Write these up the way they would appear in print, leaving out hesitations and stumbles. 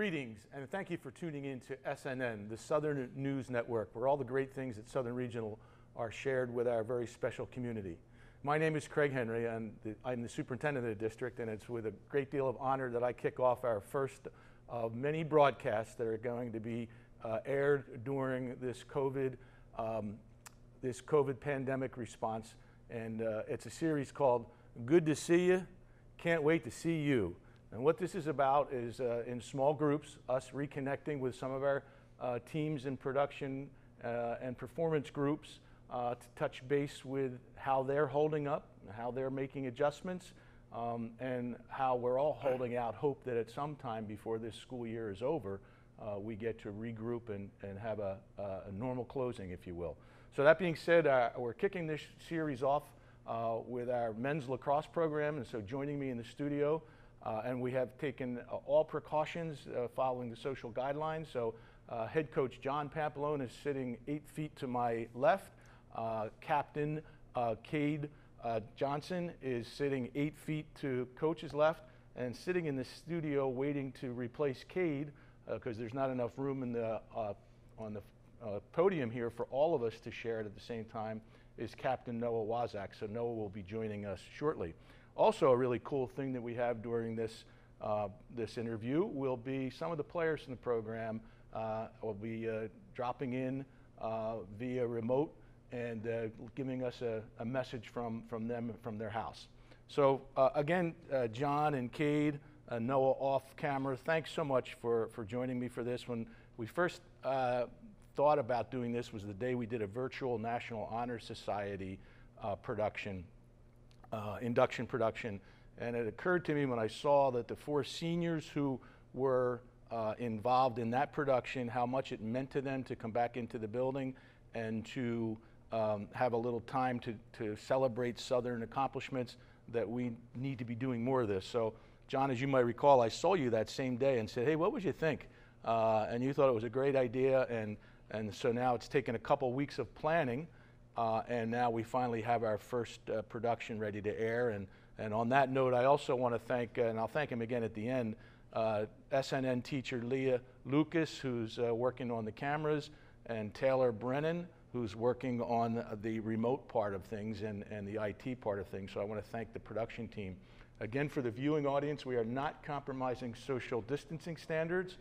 Greetings, and thank you for tuning in to SNN, the Southern News Network, where all the great things at Southern Regional are shared with our very special community. My name is Craig Henry, and I'm the superintendent of the district, and it's with a great deal of honor that I kick off our first of many broadcasts that are going to be aired during this COVID pandemic response. And it's a series called Good to See You, Can't Wait to See You. And what this is about is in small groups, us reconnecting with some of our teams in production and performance groups to touch base with how they're holding up, how they're making adjustments, and how we're all holding out hope that at some time before this school year is over, we get to regroup and have a normal closing, if you will. So that being said, we're kicking this series off with our men's lacrosse program, and so joining me in the studio, and we have taken all precautions following the social guidelines. So head coach John Pampalone is sitting 8 feet to my left. Captain Cade Johnson is sitting 8 feet to coach's left, and sitting in the studio waiting to replace Cade because there's not enough room in the, on the podium here for all of us to share it at the same time is Captain Noah Wazak. So Noah will be joining us shortly. Also, a really cool thing that we have during this this interview will be some of the players in the program will be dropping in via remote and giving us a message from them from their house. So again, John and Cade, Noah off camera, thanks so much for joining me for this. When we first thought about doing this was the day we did a virtual National Honor Society induction production, and it occurred to me when I saw that the 4 seniors who were involved in that production, how much it meant to them to come back into the building and to have a little time to celebrate Southern accomplishments, that we need to be doing more of this. So John, as you might recall, I saw you that same day and said, hey, what would you think? And you thought it was a great idea, and so now it's taken a couple weeks of planning, and now we finally have our first production ready to air. And on that note, I also want to thank, and I'll thank him again at the end, SNN teacher Leah Lucas, who's working on the cameras, and Taylor Brennan, who's working on the remote part of things and the IT part of things. So I want to thank the production team. Again, for the viewing audience, we are not compromising social distancing standards.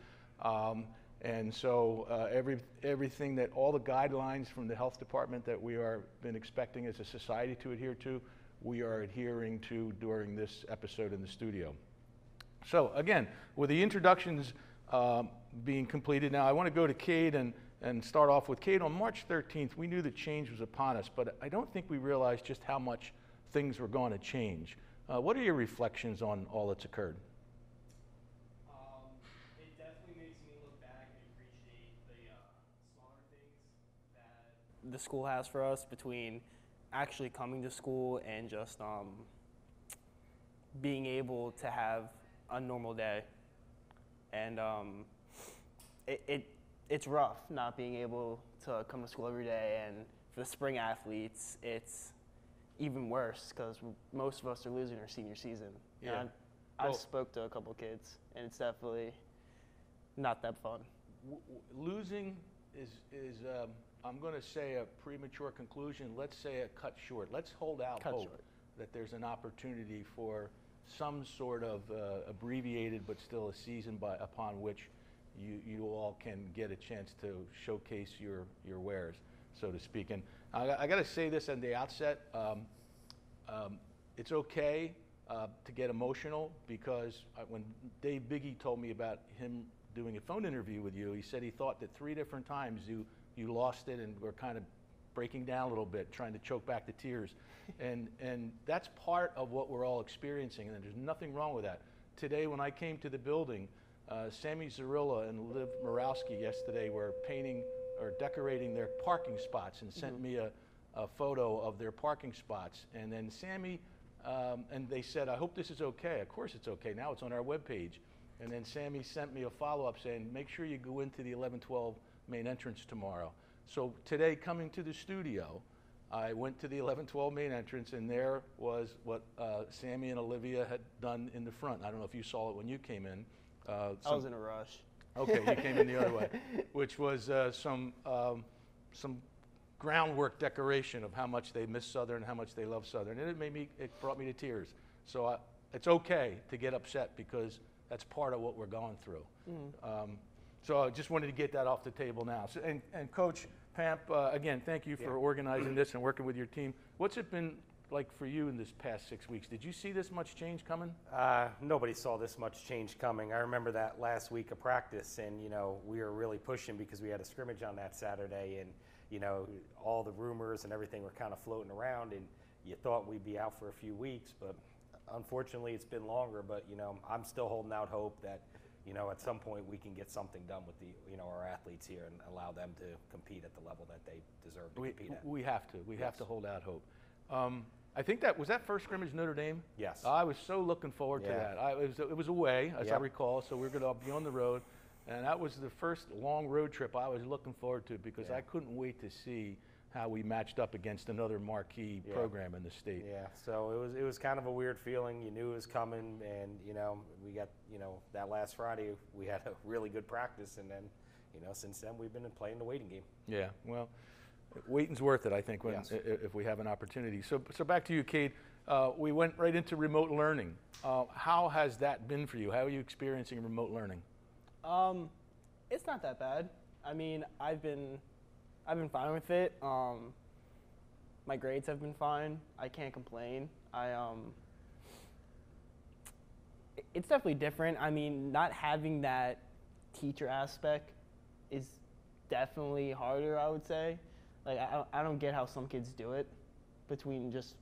And so everything that, all the guidelines from the health department that we are been expecting as a society to adhere to, we are adhering to during this episode in the studio. So again, with the introductions being completed now, I want to go to Cade and start off with Cade. On March 13th, we knew that change was upon us, but I don't think we realized just how much things were going to change. What are your reflections on all that's occurred? It definitely makes me look back and appreciate the smaller things that the school has for us, between actually coming to school and just being able to have a normal day. And it's rough not being able to come to school every day, and for the spring athletes, it's even worse because most of us are losing our senior season. Yeah. I've spoke to a couple kids, and it's definitely not that fun. Losing is I'm going to say a premature conclusion. Let's say a cut short. Let's hold out hope that there's an opportunity for some sort of abbreviated but still a season upon which you all can get a chance to showcase your wares, so to speak. And I got to say this at the outset. It's okay to get emotional, because when Dave Biggie told me about him doing a phone interview with you, he said he thought that 3 different times you lost it and were kind of breaking down a little bit, trying to choke back the tears. And that's part of what we're all experiencing, and there's nothing wrong with that. Today when I came to the building, Sammy Zarilla and Liv Morawski yesterday were painting or decorating their parking spots and sent me a photo of their parking spots. And then Sammy, and they said, I hope this is okay. Of course it's okay. Now it's on our webpage. And then Sammy sent me a follow-up saying, make sure you go into the 11-12 main entrance tomorrow. So today, coming to the studio, I went to the 11-12 main entrance, and there was what Sammy and Olivia had done in the front. I don't know if you saw it when you came in. I was in a rush. Okay, you came in the other way, which was some groundwork decoration of how much they miss Southern, how much they love Southern, and it brought me to tears. So it's okay to get upset because that's part of what we're going through. So I just wanted to get that off the table now. So, and Coach Pamp, again, thank you for organizing this and working with your team. What's it been like for you in this past 6 weeks? Did you see this much change coming? Nobody saw this much change coming. I remember that last week of practice, and we were really pushing because we had a scrimmage on that Saturday, and all the rumors and everything were kind of floating around, and you thought we'd be out for a few weeks, but unfortunately it's been longer. But I'm still holding out hope that at some point we can get something done with our athletes here and allow them to compete at the level that they deserve to compete at. We have to. We have to hold out hope. I think that was that first scrimmage Notre Dame. Yes. I was so looking forward to that. It was away, as I recall, so we were going to be on the road, and that was the first long road trip I was looking forward to because I couldn't wait to see how we matched up against another marquee program in the state. Yeah. So it was kind of a weird feeling. You knew it was coming, and we got that last Friday we had a really good practice, and then since then we've been playing the waiting game. Yeah. Well. Waiting's worth it, I think, if we have an opportunity. So back to you, Cade. We went right into remote learning. How has that been for you? How are you experiencing remote learning? It's not that bad. I mean, I've been fine with it. My grades have been fine. I can't complain. It's definitely different. I mean, not having that teacher aspect is definitely harder, I would say. Like, I don't get how some kids do it between just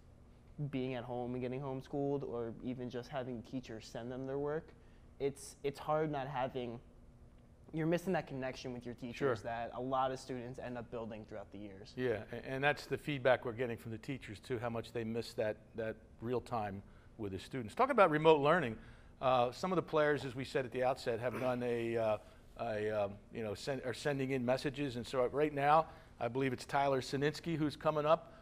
being at home and getting homeschooled or even just having teachers send them their work. It's hard not having, you're missing that connection with your teachers that a lot of students end up building throughout the years. Yeah, and that's the feedback we're getting from the teachers too, how much they miss that real time with the students. Talking about remote learning, some of the players, as we said at the outset, have done are sending in messages, and so right now, I believe it's Tyler Sininsky who's coming up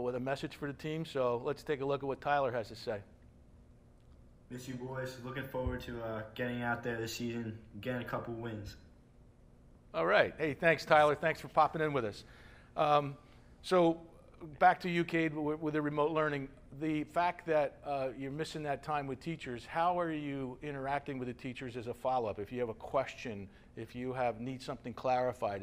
with a message for the team. So let's take a look at what Tyler has to say. Miss you boys. Looking forward to getting out there this season, getting a couple wins. All right. Hey, thanks, Tyler. Thanks for popping in with us. So back to you, Cade, with the remote learning. The fact that you're missing that time with teachers, how are you interacting with the teachers as a follow-up? If you have a question, if you need something clarified,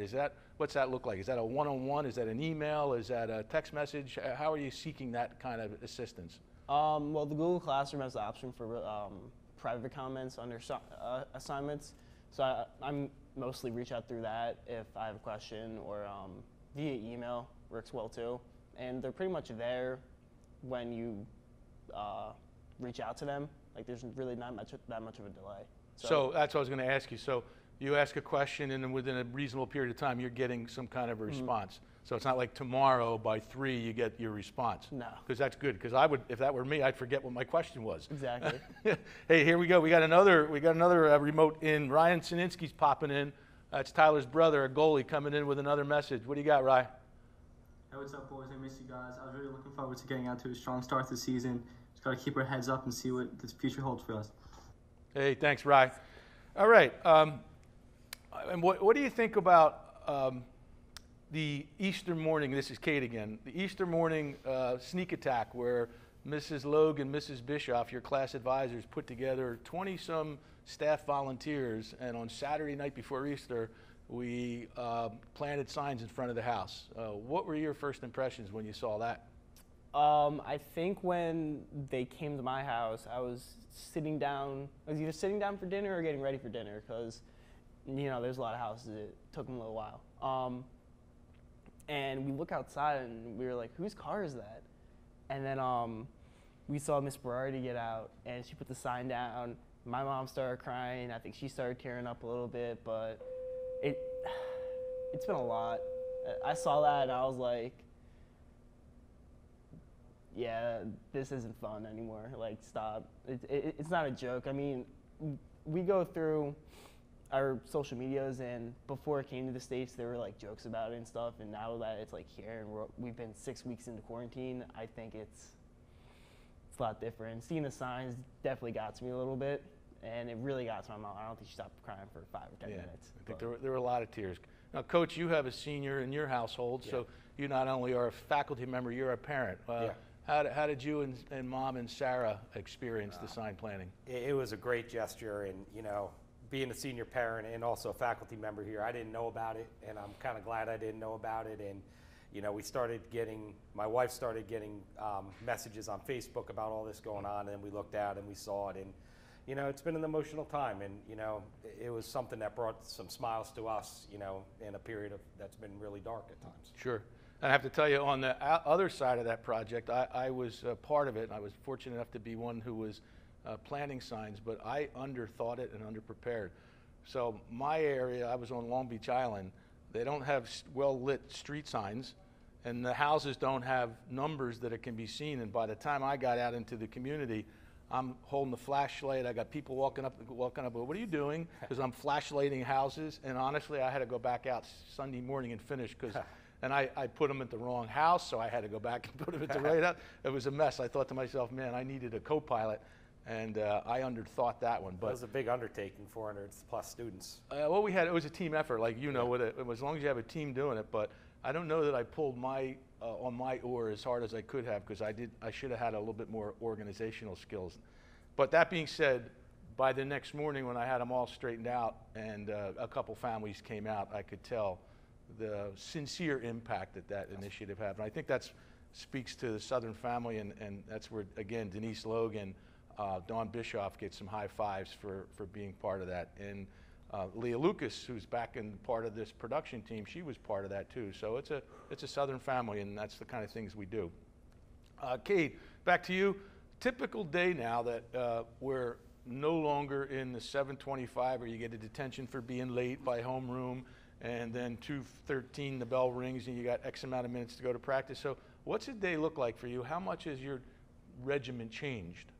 what's that look like? Is that a one-on-one? Is that an email? Is that a text message? How are you seeking that kind of assistance? Well, the Google Classroom has the option for private comments under assignments. So I'm mostly reach out through that if I have a question, or via email works well too. And they're pretty much there when you reach out to them. Like, there's really not that much of a delay. So that's what I was going to ask you. So you ask a question, and then within a reasonable period of time, you're getting some kind of a response. So it's not like tomorrow by 3 you get your response. No. Because that's good. Because if that were me, I'd forget what my question was. Exactly. Hey, here we go. We got another remote in. Ryan Sininsky's popping in. That's Tyler's brother, a goalie, coming in with another message. What do you got, Ryan? Hey, what's up, boys? I miss you guys. I was really looking forward to getting out to a strong start this season. Just got to keep our heads up and see what the future holds for us. Hey, thanks, Ryan. All right. And what do you think about the Easter morning? This is Kate again. The Easter morning sneak attack where Mrs. Logue and Mrs. Bischoff, your class advisors, put together 20-some staff volunteers, and on Saturday night before Easter, we planted signs in front of the house. What were your first impressions when you saw that? I think when they came to my house, I was either sitting down for dinner or getting ready for dinner, because there's a lot of houses. It took them a little while. And we look outside and we were like, whose car is that? And then we saw Miss Berardi get out, and she put the sign down. My mom started crying. I think she started tearing up a little bit, but it's been a lot. I saw that and I was like, yeah, this isn't fun anymore. Like, stop. It's not a joke. I mean, we go through our social medias, and before it came to the States, there were like jokes about it and stuff, and now that it's like here and we've been 6 weeks into quarantine, I think it's a lot different. Seeing the signs definitely got to me a little bit, and it really got to my mom. I don't think she stopped crying for 5 or 10 Yeah, minutes. I think there were a lot of tears. Now, Coach, you have a senior in your household, so you not only are a faculty member, you're a parent. How did you and Mom and Sarah experience the sign planting? It was a great gesture, and you know, being a senior parent and also a faculty member here, I didn't know about it, and I'm kind of glad I didn't know about it. And you know, my wife started getting messages on Facebook about all this going on, and we looked out and we saw it, and you know, it's been an emotional time, and you know, it was something that brought some smiles to us, you know, in a period that's been really dark at times. Sure. I have to tell you, on the other side of that project, I was part of it, and I was fortunate enough to be one who was planting signs, but I underthought it and underprepared. So my area, I was on Long Beach Island, they don't have well-lit street signs, and the houses don't have numbers that it can be seen, and by the time I got out into the community, I'm holding the flashlight. I got people walking up. What are you doing? Because I'm flashlighting houses, and honestly, I had to go back out Sunday morning and finish and I put them at the wrong house, so I had to go back and put them at the right house. It was a mess. I thought to myself, man, I needed a co-pilot, and I underthought that one. But it was a big undertaking, 400 plus students. It was a team effort, like you know, as long as you have a team doing it. But I don't know that I pulled on my oar as hard as I could have, because I should have had a little bit more organizational skills. But that being said, by the next morning when I had them all straightened out and a couple families came out, I could tell the sincere impact that initiative had. And I think that speaks to the Southern family, and that's where, again, Denise Logan, Dawn Bischoff get some high fives for being part of that. And Leah Lucas, who's back in part of this production team, she was part of that too. So it's a Southern family, and that's the kind of things we do. Kate, back to you. Typical day now that we're no longer in the 7:25 where you get a detention for being late by homeroom, and then 2:13 the bell rings and you got X amount of minutes to go to practice. So what's a day look like for you? How much has your regimen changed?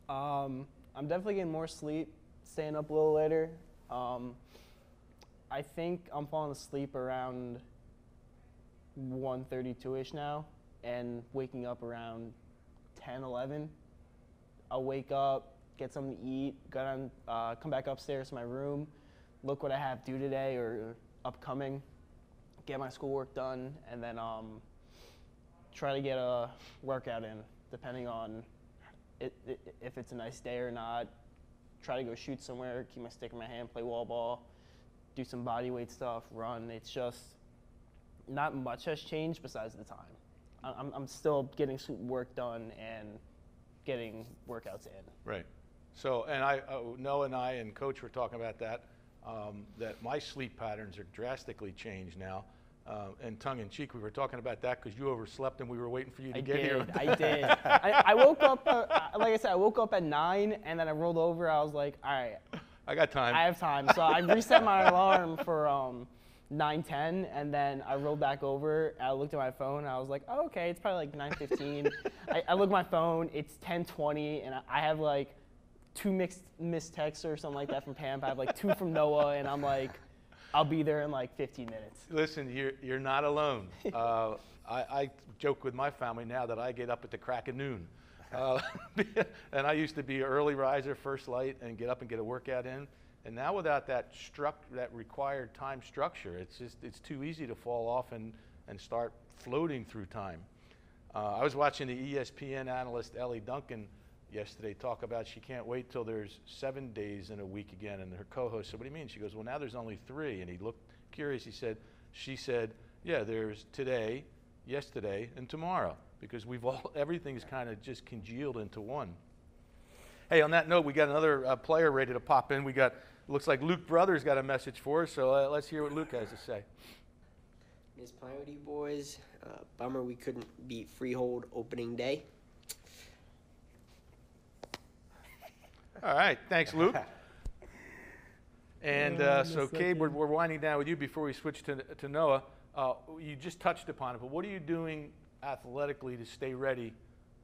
I'm definitely getting more sleep, staying up a little later. I think I'm falling asleep around 1:32-ish now, and waking up around 10, 11. I'll wake up, get something to eat, come back upstairs to my room, look what I have due today or upcoming, get my schoolwork done, and then try to get a workout in, depending on if it's a nice day or not. Try to go shoot somewhere, keep my stick in my hand, play wall ball, do some body weight stuff, run. It's just not much has changed besides the time. I'm still getting work done and getting workouts in. Right. So, and Noah and I and Coach were talking about that, that my sleep patterns are drastically changed now. And tongue-in-cheek, we were talking about that because you overslept and we were waiting for you to get here. I did. I woke up, like I said, I woke up at 9, and then I rolled over. I was like, all right. I got time. I have time. So I reset my alarm for 9:10, and then I rolled back over. I looked at my phone, and I was like, oh, okay, it's probably like 9:15. I look at my phone, it's 10:20, and I have like 2 missed texts or something like that from Pam. I have like 2 from Noah, and I'm like, I'll be there in like 15 minutes. Listen, you're not alone. I joke with my family now that I get up at the crack of noon. And I used to be an early riser, first light, and get up and get a workout in. And now without that required time structure, it's too easy to fall off and start floating through time. I was watching the ESPN analyst Ellie Duncan yesterday talk about she can't wait till there's 7 days in a week again, and her co-host said, what do you mean? She goes, well, now there's only 3. And he looked curious. She said, yeah, there's today, yesterday, and tomorrow, because everything's kind of just congealed into one. Hey, on that note, we got another player ready to pop in. Looks like Luke Brothers got a message for us, so let's hear what Luke has to say. Miss playing with you boys. Bummer we couldn't beat Freehold opening day. All right, thanks, Luke. And so, Gabe, we're winding down with you before we switch to Noah. You just touched upon it, but what are you doing athletically to stay ready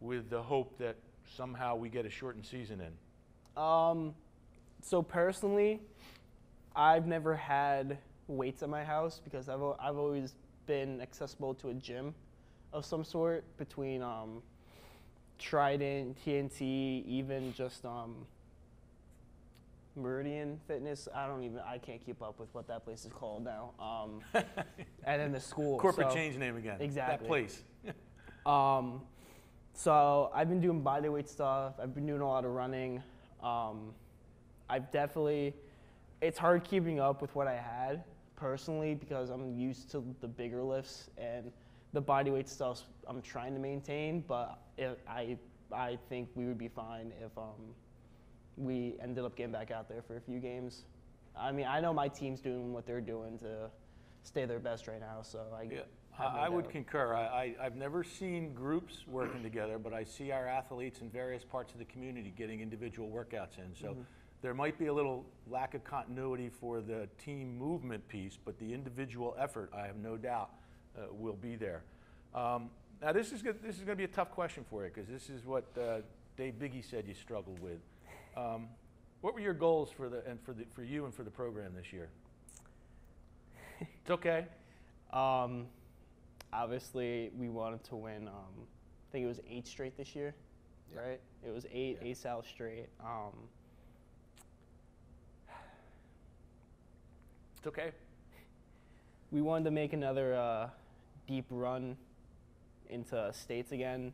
with the hope that somehow we get a shortened season in? So personally, I've never had weights at my house because I've always been accessible to a gym of some sort, between Trident, TNT, even just Meridian Fitness. I can't keep up with what that place is called now. And then the school. Corporate change name again. Exactly. That place. So I've been doing bodyweight stuff. I've been doing a lot of running. It's hard keeping up with what I had personally because I'm used to the bigger lifts, and the bodyweight stuff I'm trying to maintain, but I think we would be fine if we ended up getting back out there for a few games. I mean, I know my team's doing what they're doing to stay their best right now, so I would concur. I've never seen groups working together, but I see our athletes in various parts of the community getting individual workouts in. So there might be a little lack of continuity for the team movement piece, but the individual effort, I have no doubt, will be there. Now this is going to be a tough question for you because this is what Dave Biggie said you struggled with. What were your goals for you and for the program this year? It's okay. Obviously, we wanted to win. I think it was 8 straight this year, right? It was 8 South straight. It's okay. We wanted to make another deep run into states again.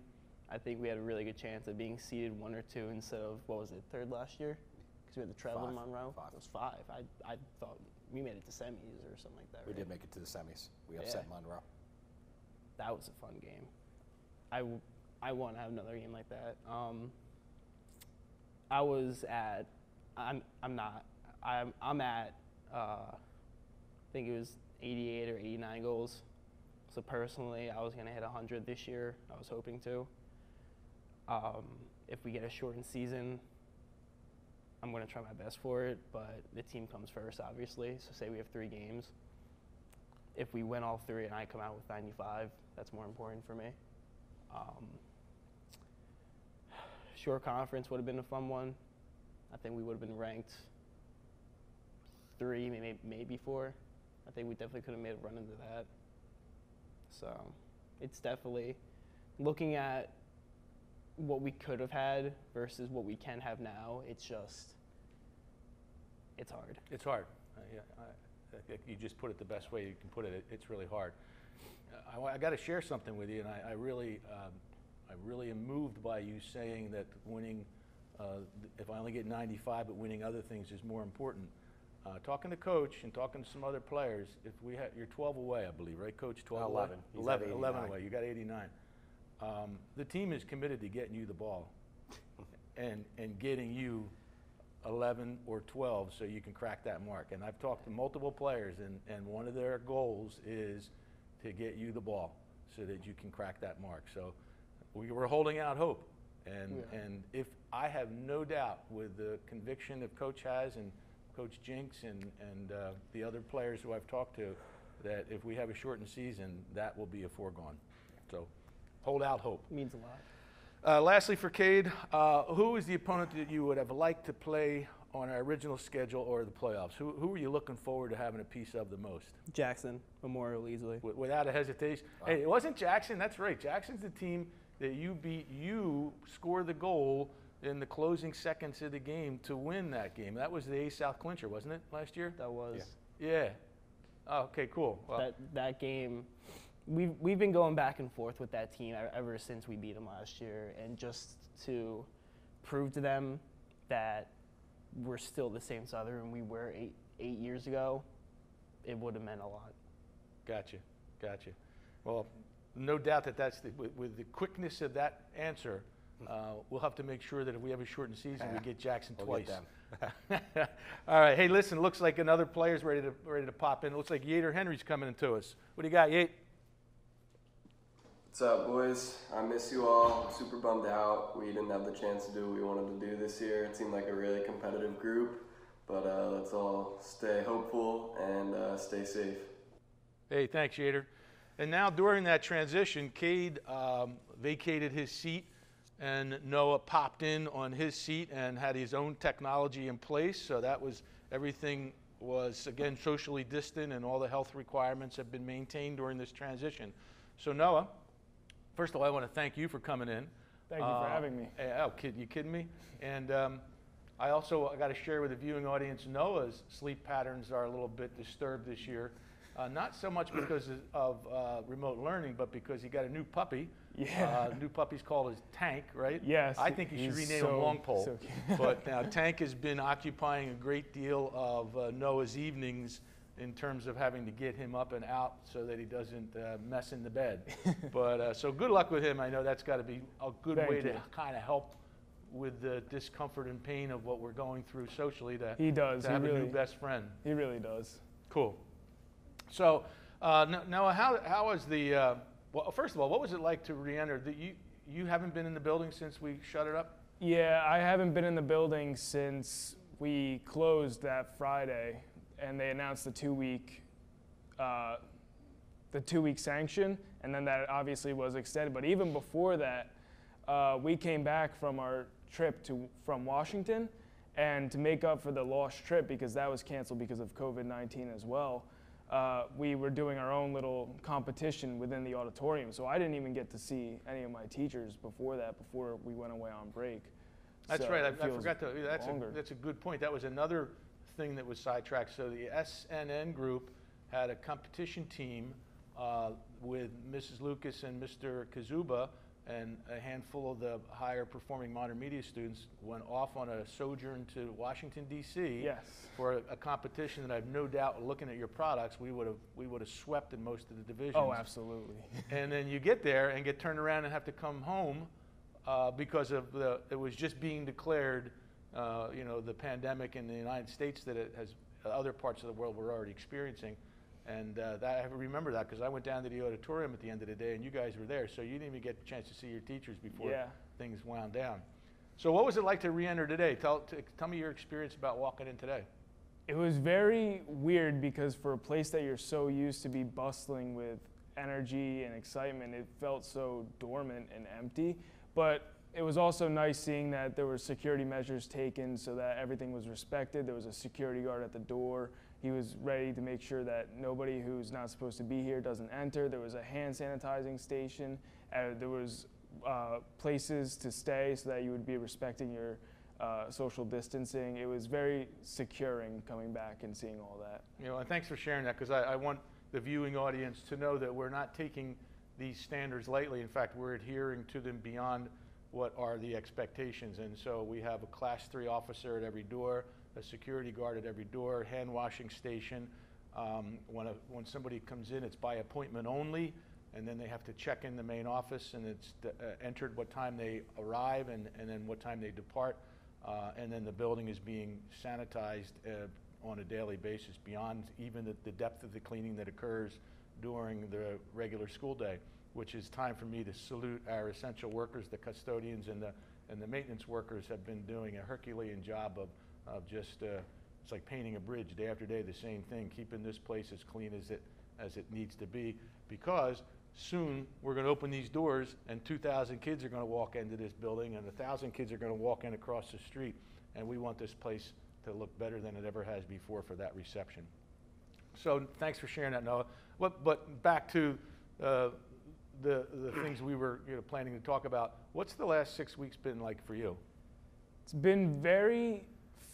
I think we had a really good chance of being seeded 1 or 2 instead of, what was it, 3rd last year? Because we had to travel to Monroe. 5. It was 5. I thought we made it to semis or something like that. We right? did make it to the semis. We upset Monroe. That was a fun game. I want to have another game like that. I'm at I think it was 88 or 89 goals. So personally, I was going to hit 100 this year. I was hoping to. If we get a shortened season, I'm going to try my best for it, but the team comes first, obviously. So say we have 3 games. If we win all 3 and I come out with 95, that's more important for me. Short conference would have been a fun one. I think we would have been ranked 3, maybe 4. I think we definitely could have made a run into that. So it's definitely looking at what we could have had versus what we can have now. It's hard. It's hard. You just put it the best way you can put it. It's really hard. I got to share something with you, and I really am moved by you saying that winning, if I only get 95, but winning other things is more important. Talking to Coach and talking to some other players, you're 12 away, I believe, right, Coach? 12 11. away? 11 away. You got 89. The team is committed to getting you the ball and getting you 11 or 12 so you can crack that mark. And I've talked to multiple players, and one of their goals is to get you the ball so that you can crack that mark. So we're holding out hope. And if I have no doubt with the conviction that Coach has and Coach Jinx and the other players who I've talked to, that if we have a shortened season, that will be a foregone. So hold out hope. Means a lot. Lastly, for Cade, who is the opponent that you would have liked to play on our original schedule or the playoffs? Who are you looking forward to having a piece of the most? Jackson, Memorial easily. Without a hesitation. Wow. Hey, it wasn't Jackson. That's right. Jackson's the team that you beat. You scored the goal in the closing seconds of the game to win that game. That was the A-South clincher, wasn't it, last year? That was. Yeah. Oh, okay, cool. Well, that game, we've been going back and forth with that team ever since we beat them last year, and just to prove to them that we're still the same Southern we were eight years ago, it would have meant a lot. Gotcha. Well, no doubt that's with the quickness of that answer. We'll have to make sure that if we have a shortened season, we get Jackson twice. All right. Hey, listen. Looks like another player's ready to pop in. It looks like Yater Henry's coming into us. What do you got, Yate? What's up, boys? I miss you all. I'm super bummed out. We didn't have the chance to do what we wanted to do this year. It seemed like a really competitive group, but let's all stay hopeful and stay safe. Hey, thanks, Yater. And now during that transition, Cade vacated his seat, and Noah popped in on his seat and had his own technology in place. So everything was, again, socially distant, and all the health requirements have been maintained during this transition. So Noah, first of all, I want to thank you for coming in. Thank you for having me. Oh, you kidding me? And I also got to share with the viewing audience, Noah's sleep patterns are a little bit disturbed this year. Not so much because of remote learning, but because he got a new puppy. Yeah. New puppy's called his Tank, right? Yes. I think you should he's rename him Longpole. so But now Tank has been occupying a great deal of Noah's evenings in terms of having to get him up and out so that he doesn't mess in the bed. But so good luck with him. I know that's got to be a good Thank way you. to kind of help with the discomfort and pain of what we're going through socially to, He does. to He have a new really, best friend. he really does. Cool. So, Noah, how was the, well, first of all, what was it like to re-enter? You haven't been in the building since we shut it up? Yeah, I haven't been in the building since we closed that Friday, and they announced the 2-week sanction, and then that obviously was extended. But even before that, we came back from our trip from Washington, and to make up for the lost trip, because that was canceled because of COVID-19 as well, we were doing our own little competition within the auditorium. So I didn't even get to see any of my teachers before we went away on break. That's So right. I it feels forgot to. longer. That's a good point. That was another thing that was sidetracked. So the SNN group had a competition team with Mrs. Lucas and Mr. Kazuba, and a handful of the higher performing modern media students went off on a sojourn to Washington, D.C. Yes. for a competition that I've no doubt, looking at your products, we would have swept in most of the divisions. Oh, absolutely. And then you get there and get turned around and have to come home because of it was just being declared, the pandemic in the United States that it has other parts of the world were already experiencing. And I remember that because I went down to the auditorium at the end of the day and you guys were there, so you didn't even get a chance to see your teachers before things wound down. So what was it like to re-enter today? Tell me your experience about walking in today. It was very weird because for a place that you're so used to be bustling with energy and excitement, it felt so dormant and empty. But it was also nice seeing that there were security measures taken so that everything was respected. There was a security guard at the door. He was ready to make sure that nobody who's not supposed to be here doesn't enter. There was a hand sanitizing station. There was places to stay so that you would be respecting your social distancing. It was very securing coming back and seeing all that. And thanks for sharing that because I want the viewing audience to know that we're not taking these standards lightly. In fact, we're adhering to them beyond what are the expectations. And so we have a Class 3 officer at every door, a security guard at every door, hand washing station. When somebody comes in, it's by appointment only, and then they have to check in the main office, and it's entered what time they arrive and then what time they depart. And then the building is being sanitized on a daily basis beyond even the depth of the cleaning that occurs during the regular school day, which is time for me to salute our essential workers. The custodians and the maintenance workers have been doing a Herculean job of just it's like painting a bridge day after day, the same thing, keeping this place as clean as it needs to be, because soon we're going to open these doors and 2,000 kids are going to walk into this building and 1,000 kids are going to walk in across the street, and we want this place to look better than it ever has before for that reception. So thanks for sharing that, Noah. But back to the things we were planning to talk about. What's the last 6 weeks been like for you? It's been very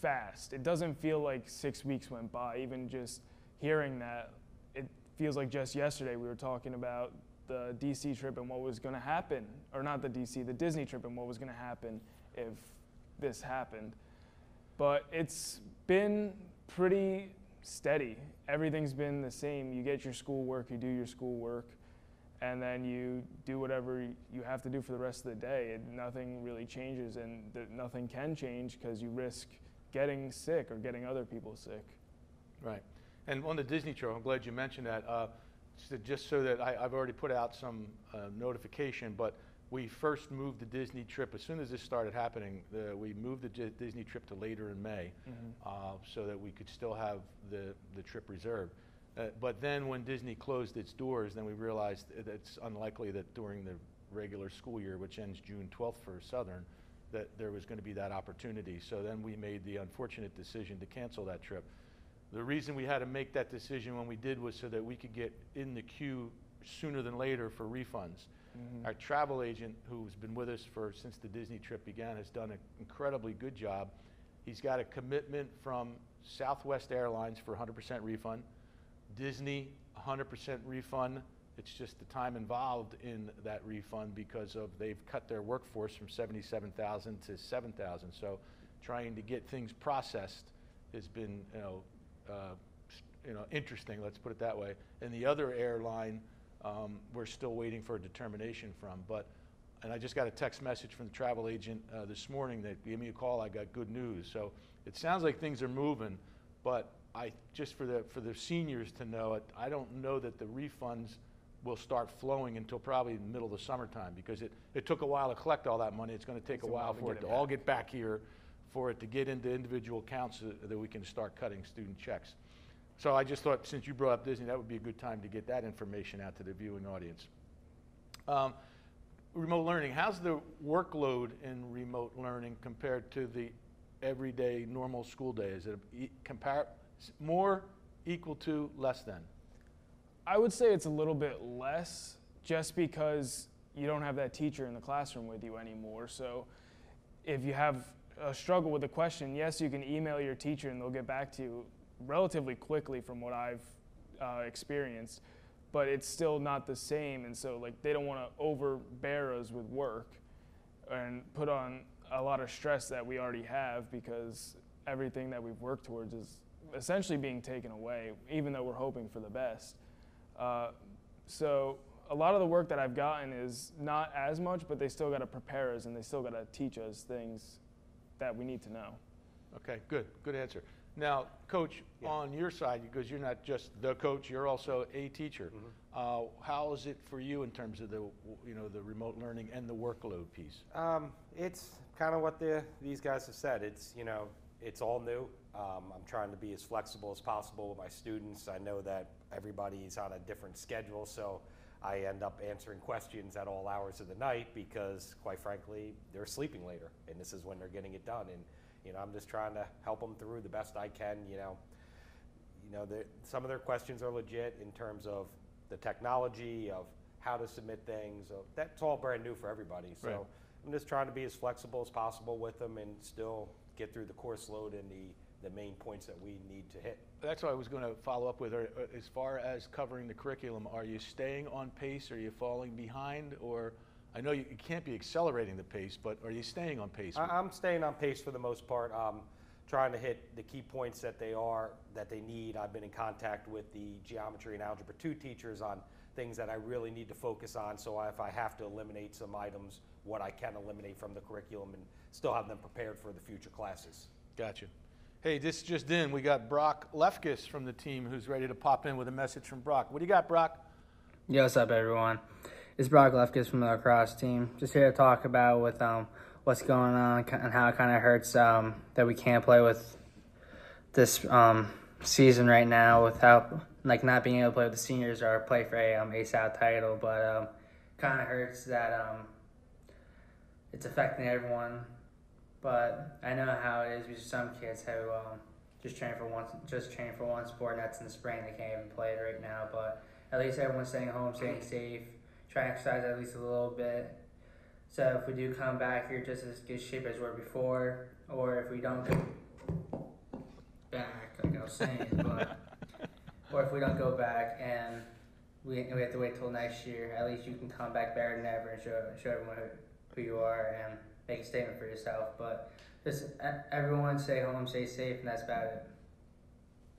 fast. It doesn't feel like 6 weeks went by. Even just hearing that, it feels like just yesterday we were talking about the DC trip and what was going to happen, or not the Disney trip and what was going to happen if this happened. But it's been pretty steady. Everything's been the same. You get your schoolwork, you do your schoolwork, and then you do whatever you have to do for the rest of the day. Nothing really changes, and nothing can change because you risk getting sick or getting other people sick. Right. And on the Disney trip, I'm glad you mentioned that. Just so that I've already put out some notification, but we first moved the Disney trip as soon as this started happening. We moved the Disney trip to later in May, so that we could still have the trip reserved. But then when Disney closed its doors, then we realized that it's unlikely that during the regular school year, which ends June 12th for Southern, that there was going to be that opportunity. So then we made the unfortunate decision to cancel that trip. The reason we had to make that decision when we did was so that we could get in the queue sooner than later for refunds. Our travel agent, who's been with us since the Disney trip began, has done an incredibly good job He's got a commitment from Southwest Airlines for 100% refund, Disney 100% refund. It's just the time involved in that refund because of they've cut their workforce from 77,000 to 7,000. So trying to get things processed has been, interesting. Let's put it that way. And the other airline, we're still waiting for a determination from. And I just got a text message from the travel agent this morning that gave me a call. I got good news. So it sounds like things are moving, but just for the seniors to know it, I don't know that the refunds will start flowing until probably the middle of the summertime because it took a while to collect all that money. It's going to take a while for it to all get back here, for it to get into individual accounts so that we can start cutting student checks. So I just thought, since you brought up Disney, that would be a good time to get that information out to the viewing audience. Remote learning, how's the workload in remote learning compared to the everyday normal school day? Is it more, equal to, less than? I would say it's a little bit less just because you don't have that teacher in the classroom with you anymore. So if you have a struggle with a question, yes, you can email your teacher and they'll get back to you relatively quickly from what I've experienced, but it's still not the same. And so they don't want to overbear us with work and put on a lot of stress that we already have because everything that we've worked towards is essentially being taken away, even though we're hoping for the best. So a lot of the work that I've gotten is not as much, but they still got to prepare us and they still got to teach us things that we need to know. Okay, good answer. Now, Coach, on your side, because you're not just the coach, you're also a teacher. Mm-hmm. How is it for you in terms of the remote learning and the workload piece? It's kind of what these guys have said. It's all new. I'm trying to be as flexible as possible with my students. I know that everybody's on a different schedule, so I end up answering questions at all hours of the night because, quite frankly, they're sleeping later, and this is when they're getting it done. And I'm just trying to help them through the best I can. Some of their questions are legit in terms of the technology of how to submit things. That's all brand new for everybody. So right. I'm just trying to be as flexible as possible with them and still get through the course load and the main points that we need to hit. That's what I was going to follow up with. As far as covering the curriculum, are you staying on pace? Are you falling behind? Or I know you can't be accelerating the pace, but are you staying on pace? I'm staying on pace for the most part. Trying to hit the key points that they need. I've been in contact with the Geometry and Algebra 2 teachers on things that I really need to focus on. So if I have to eliminate some items, what I can eliminate from the curriculum and still have them prepared for the future classes. Gotcha. Hey, this just in. We got Brock Lefkis from the team who's ready to pop in with a message from Brock. What do you got, Brock? Yo, what's up, everyone? It's Brock Lefkis from the Lacrosse team. Just here to talk about with what's going on and how it kind of hurts that we can't play with this season right now without not being able to play with the seniors or play for a South title. But kind of hurts that it's affecting everyone. But I know how it is because some kids who just train for one sport, and that's in the spring. They can't even play it right now. But at least everyone's staying home, staying safe, trying to exercise at least a little bit. So if we do come back here just as good shape as we were before, or if we don't go back, like I was saying, or if we don't go back and we have to wait till next year, at least you can come back better than ever and show everyone who you are and make a statement for yourself. But just everyone stay home, stay safe, and that's about it.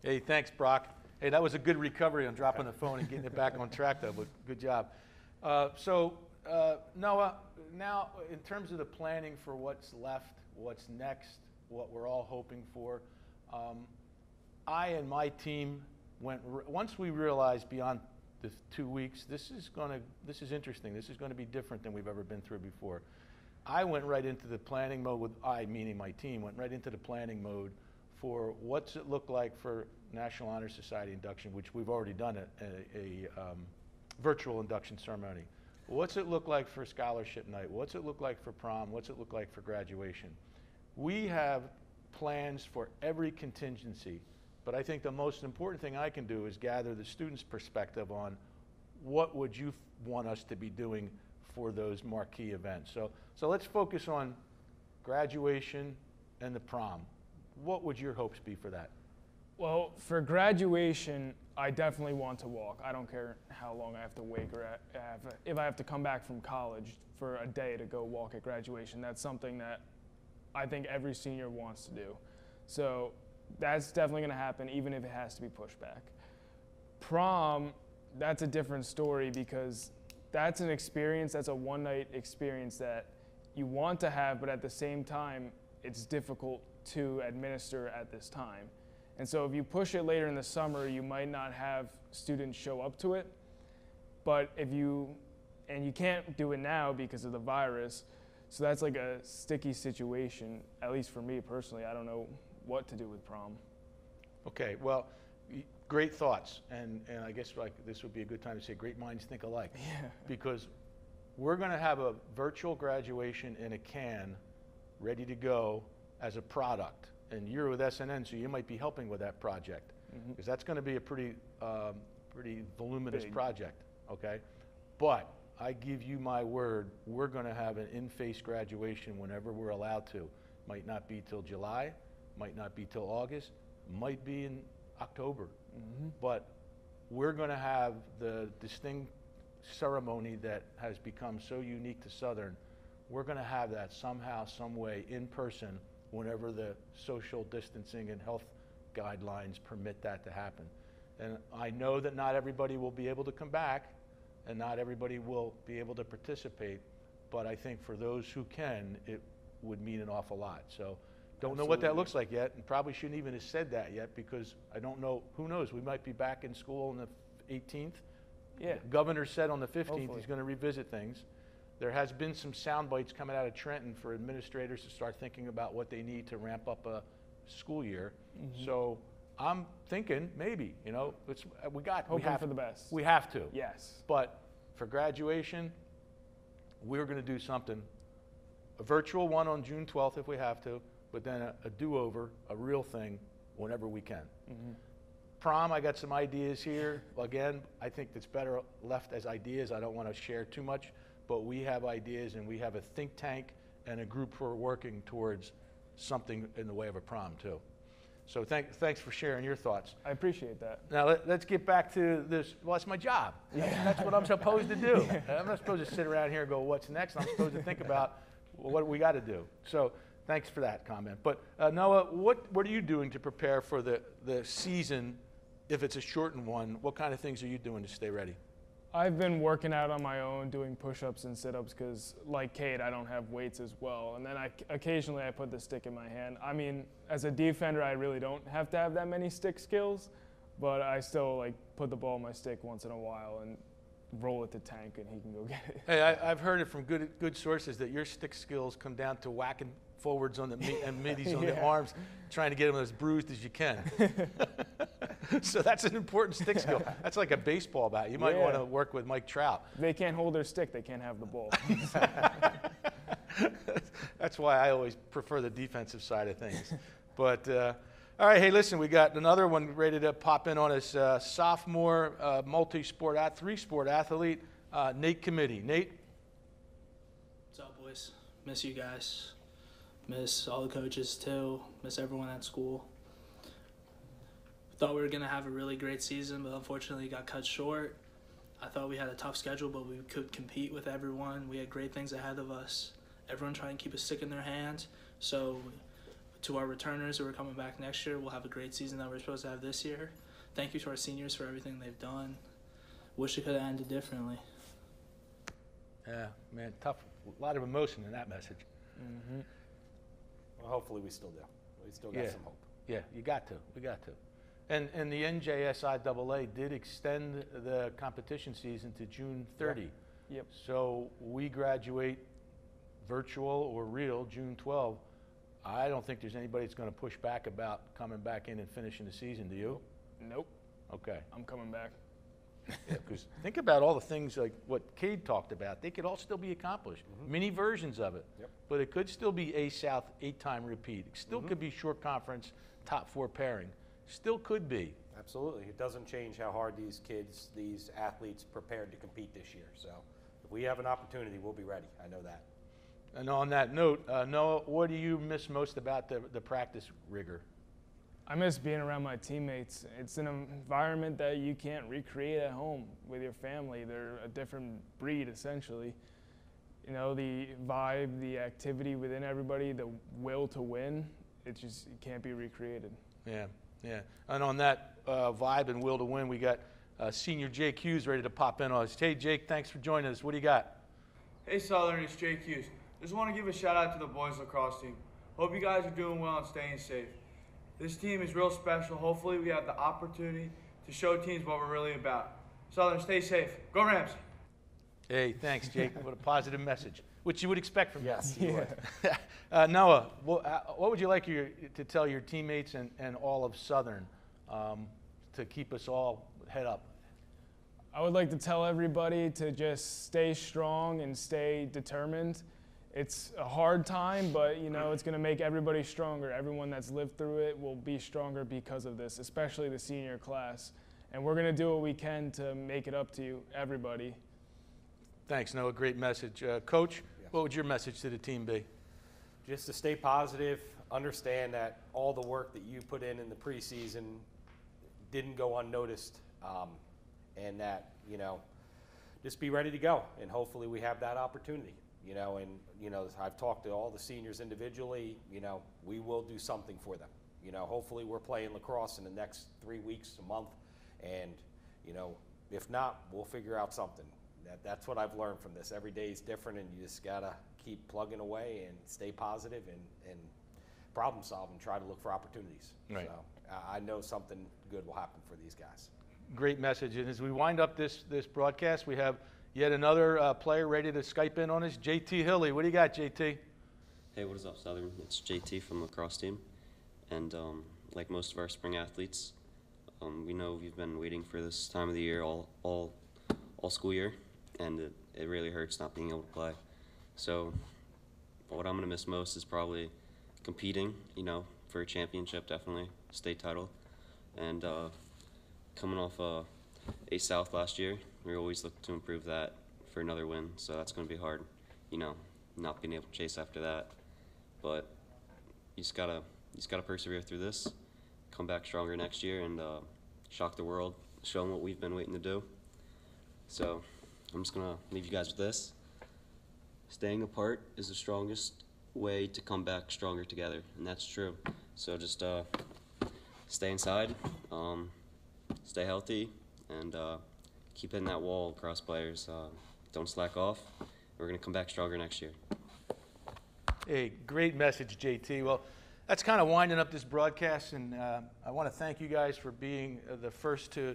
Hey, thanks, Brock. Hey, that was a good recovery on dropping the phone and getting it back on track, though, but good job. Noah, now in terms of the planning for what's left, what's next, what we're all hoping for, I and my team once we realized beyond the 2 weeks, this is interesting. This is going to be different than we've ever been through before. I went right into the planning mode meaning my team, went right into the planning mode for what's it look like for National Honor Society induction, which we've already done a virtual induction ceremony. What's it look like for scholarship night? What's it look like for prom? What's it look like for graduation? We have plans for every contingency, but I think the most important thing I can do is gather the students' perspective on what would you want us to be doing for those marquee events. So let's focus on graduation and the prom. what would your hopes be for that? Well, for graduation, I definitely want to walk. I don't care how long I have to wait or if I have to come back from college for a day to go walk at graduation. That's something that I think every senior wants to do. So that's definitely going to happen, even if it has to be pushed back. Prom, that's a different story because that's an experience, that's a one-night experience that you want to have, but at the same time, it's difficult to administer at this time. And so if you push it later in the summer, you might not have students show up to it. But you can't do it now because of the virus. So that's like a sticky situation, at least for me personally. I don't know what to do with prom. Okay, well, great thoughts. And I guess like this would be a good time to say great minds think alike. Yeah. Because we're going to have a virtual graduation in a can ready to go as a product. And you're with SNN, so you might be helping with that project, because that's going to be a pretty voluminous project, okay? But I give you my word, we're going to have an in-face graduation whenever we're allowed to. Might not be till July, might not be till August, might be in October. But we're going to have the distinct ceremony that has become so unique to Southern. We're going to have that somehow, some way, in person, whenever the social distancing and health guidelines permit that to happen. And I know that not everybody will be able to come back and not everybody will be able to participate, but I think for those who can, it would mean an awful lot. So don't know what that looks like yet, and probably shouldn't even have said that yet because I don't know, who knows, we might be back in school on the 18th. Yeah. The governor said on the 15th Hopefully. He's going to revisit things. There has been some sound bites coming out of Trenton for administrators to start thinking about what they need to ramp up a school year. So I'm thinking maybe, Hoping for the best. We have to. Yes. But for graduation, we're going to do something, a virtual one on June 12th if we have to, but then a do-over, a real thing, whenever we can. Prom, I got some ideas here. Again, I think it's better left as ideas. I don't want to share too much. But we have ideas, and we have a think tank and a group who are working towards something in the way of a prom, too. So thanks for sharing your thoughts. I appreciate that. Now, let's get back to this. Well, that's my job. That's what I'm supposed to do. I'm not supposed to sit around here and go, what's next? I'm supposed to think about what we got to do. So thanks for that comment. But, Noah, what are you doing to prepare for the season, if it's a shortened one? What kind of things are you doing to stay ready? I've been working out on my own, doing push-ups and sit-ups because, like Kate, I don't have weights as well. And then occasionally I put the stick in my hand. I mean, as a defender, I really don't have to have that many stick skills, but I still put the ball in my stick once in a while and roll it to Tank, and he can go get it. Hey, I've heard it from good sources that your stick skills come down to whacking forwards on the and middies on the arms, trying to get them as bruised as you can. So that's an important stick skill. That's like a baseball bat. You might want to work with Mike Trout. If they can't hold their stick, they can't have the ball. That's why I always prefer the defensive side of things. But all right, hey, listen, we got another one ready to pop in on us. Sophomore multi-sport, three-sport athlete, Nate Committee. Nate? What's up, boys? Miss you guys. Miss all the coaches, too. Miss everyone at school. Thought we were going to have a really great season, but unfortunately got cut short. I thought we had a tough schedule, but we could compete with everyone. We had great things ahead of us. Everyone trying to keep a stick in their hands. So to our returners who are coming back next year, we'll have a great season that we're supposed to have this year. Thank you to our seniors for everything they've done. Wish it could have ended differently. Yeah, man, tough. A lot of emotion in that message. Well, hopefully we still do. We still got some hope. Yeah, you got to. We got to. And the NJSIAA did extend the competition season to June 30. Yep. So we graduate virtual or real June 12. I don't think there's anybody that's going to push back about coming back in and finishing the season. Do you? Nope. Okay. I'm coming back. Yeah, because think about all the things like what Cade talked about. They could all still be accomplished. Mini versions of it. Yep. But it could still be A-South 8-time repeat. It still could be short conference, top 4 pairing. Still could be. Absolutely. It doesn't change how hard these kids, these athletes prepared to compete this year. So if we have an opportunity, we'll be ready. I know that. And on that note, Noah, what do you miss most about the practice rigor? I miss being around my teammates. It's an environment that you can't recreate at home with your family. They're a different breed, essentially. You know, the vibe, the activity within everybody, the will to win, it can't be recreated. Yeah, yeah. And on that vibe and will to win, we got senior Jake Hughes ready to pop in on us. Hey, Jake, thanks for joining us. What do you got? Hey, Southern, it's Jake Hughes. Just want to give a shout out to the boys lacrosse team. Hope you guys are doing well and staying safe. This team is real special. Hopefully we have the opportunity to show teams what we're really about. Southern, stay safe. Go Rams. Hey, thanks, Jake. What a positive message, which you would expect from Yes, you. you would. Noah, what would you like to tell your teammates and all of Southern to keep us all head up? I would like to tell everybody to just stay strong and stay determined. It's a hard time, but you know, it's going to make everybody stronger. Everyone that's lived through it will be stronger because of this, especially the senior class. And we're going to do what we can to make it up to you, everybody. Thanks, Noah. Great message. Coach, what would your message to the team be? Just to stay positive, understand that all the work that you put in the preseason didn't go unnoticed, and that, you know, just be ready to go, and hopefully we have that opportunity. You know, and, you know, I've talked to all the seniors individually, you know, we will do something for them. You know, hopefully we're playing lacrosse in the next 3 weeks, a month, and, you know, if not, we'll figure out something. That's what I've learned from this. Every day is different, and you just got to keep plugging away and stay positive and problem solve and try to look for opportunities. Right. So I know something good will happen for these guys. Great message. And as we wind up this broadcast, we have yet another player ready to Skype in on us, JT Hilly. What do you got, JT? Hey, what is up, Southern? It's JT from the lacrosse team. And like most of our spring athletes, we know we've been waiting for this time of the year all school year, and it really hurts not being able to play. So what I'm going to miss most is probably competing, you know, for a championship, definitely, state title. And coming off A South last year, we always look to improve that for another win, so that's going to be hard, you know, not being able to chase after that. But you just gotta persevere through this, come back stronger next year, and shock the world, show them what we've been waiting to do. So I'm just gonna leave you guys with this: staying apart is the strongest way to come back stronger together, and that's true. So just stay inside, stay healthy, and keep hitting that wall, cross players. Don't slack off. We're going to come back stronger next year. Hey, great message, JT. Well, that's kind of winding up this broadcast, and I want to thank you guys for being the first to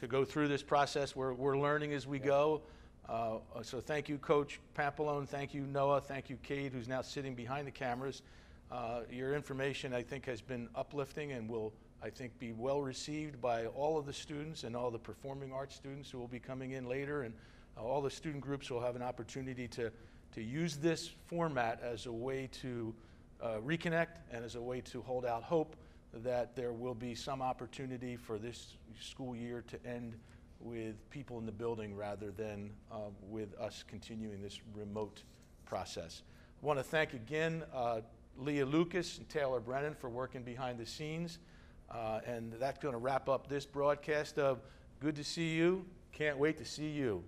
go through this process. We're learning as we go. So thank you, Coach Pampalone. Thank you, Noah. Thank you, Cade, who's now sitting behind the cameras. Your information, I think, has been uplifting and will, I think, be well received by all of the students and all the performing arts students who will be coming in later, and all the student groups will have an opportunity to use this format as a way to reconnect and as a way to hold out hope that there will be some opportunity for this school year to end with people in the building rather than with us continuing this remote process. I want to thank again Leah Lucas and Taylor Brennan for working behind the scenes. And that's going to wrap up this broadcast of Good to See You. Can't wait to see you.